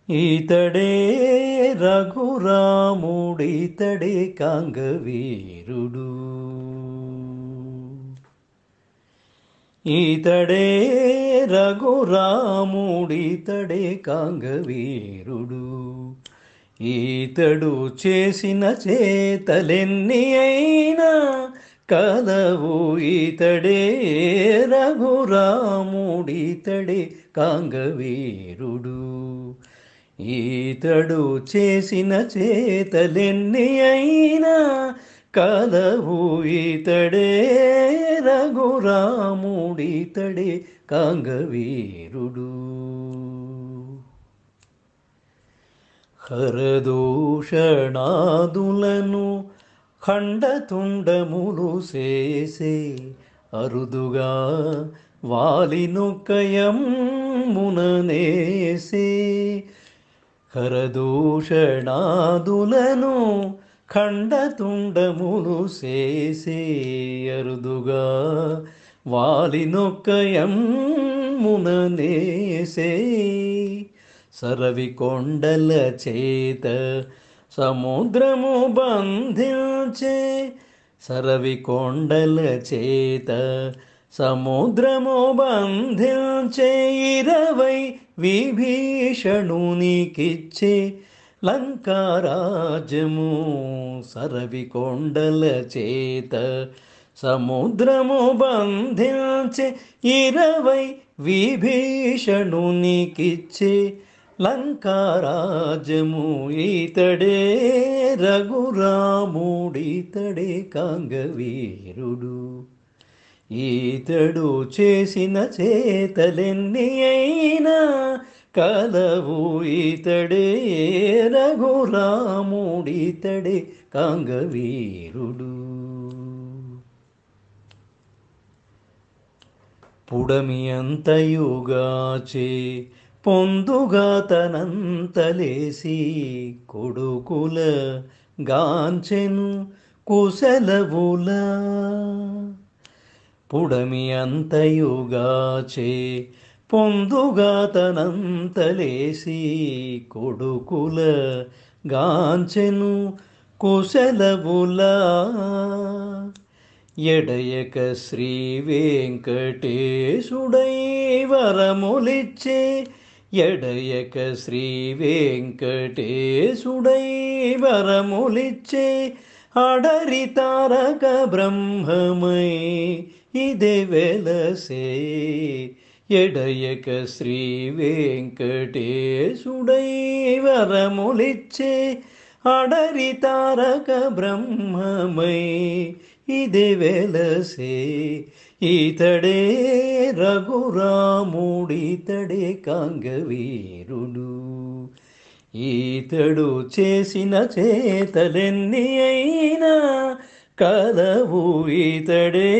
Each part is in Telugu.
ఈతడే రఘురాముడితడే కాంగవీరుడు. ఈతడే రఘురాముడితడే కాంగవీరుడు. ఈతడు చేసిన చేతలెన్ని అయినా కలవు. ఈతడే రఘురాముడితడే కాంగవీరుడు. ఈతడు చేసిన చేతలెన్ని అయినా కలవు. ఈతడే రఘురాముడితడే కాంగవీరుడు. హరదూషణాదులను ఖండతుండములు చేసే అరుదుగా వాలినొక్కయముననేసే. హరదూషణాదులను ఖండతుండములు చేసే అరుదుగా వాలినొక్కయముననేసే. సరవి కొండల చేత సముద్రము బంధించే. సరవి కొండల చేత సముద్రము బంధించే. 20 విభీషణునికిచ్చే లంకారాజ్యము. సరవి కొండల చేత సముద్రము బంధించే. 20 విభీషణునికిచ్చే లంకారాజ్యము. ఈతడే రఘురాముడితడే కాంగవీరుడు. ఈతడు చేసిన చేతలెన్ని అయినా కలవు. ఈతడే రఘురాముడితడే కాంగవీరుడు. పుడమి అంతయుగాచే పొందుగా తనంతలేసి కొడుకుల గాంచెను కుశలవుల. పుడమి అంతయుగాచే పొందుగా తనంతలేసి కొడుకుల గాంచెను కుశలవుల. ఎడయక శ్రీ వెంకటేశుడై వరములిచ్చే. ఎడయక శ్రీ వెంకటేశుడై వరములిచ్చే. అడరి తారక బ్రహ్మమై ఇదే వెలసే. ఎడయక శ్రీ వెంకటేశుడై వరములిచ్చే. అడరి తారక బ్రహ్మమై ఇదే వెలసే. ఈతడే రఘురాముడితడే కాంగవీరుడు. ఈతడు చేసిన చేతలెన్ని అయినా కలవు. ఈతడే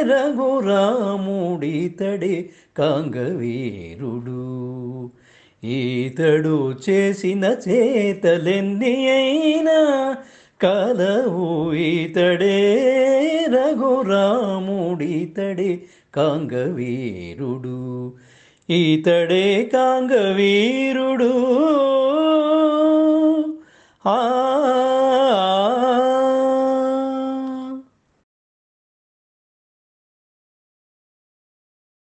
రఘురాముడితడే కాంగవీరుడు. ఈతడు చేసిన చేతలెన్ని అయినా కలవు. ఈతడే రఘురాముడితడే కాంగవీరుడు. ఈతడే కాంగవీరుడు. ఆ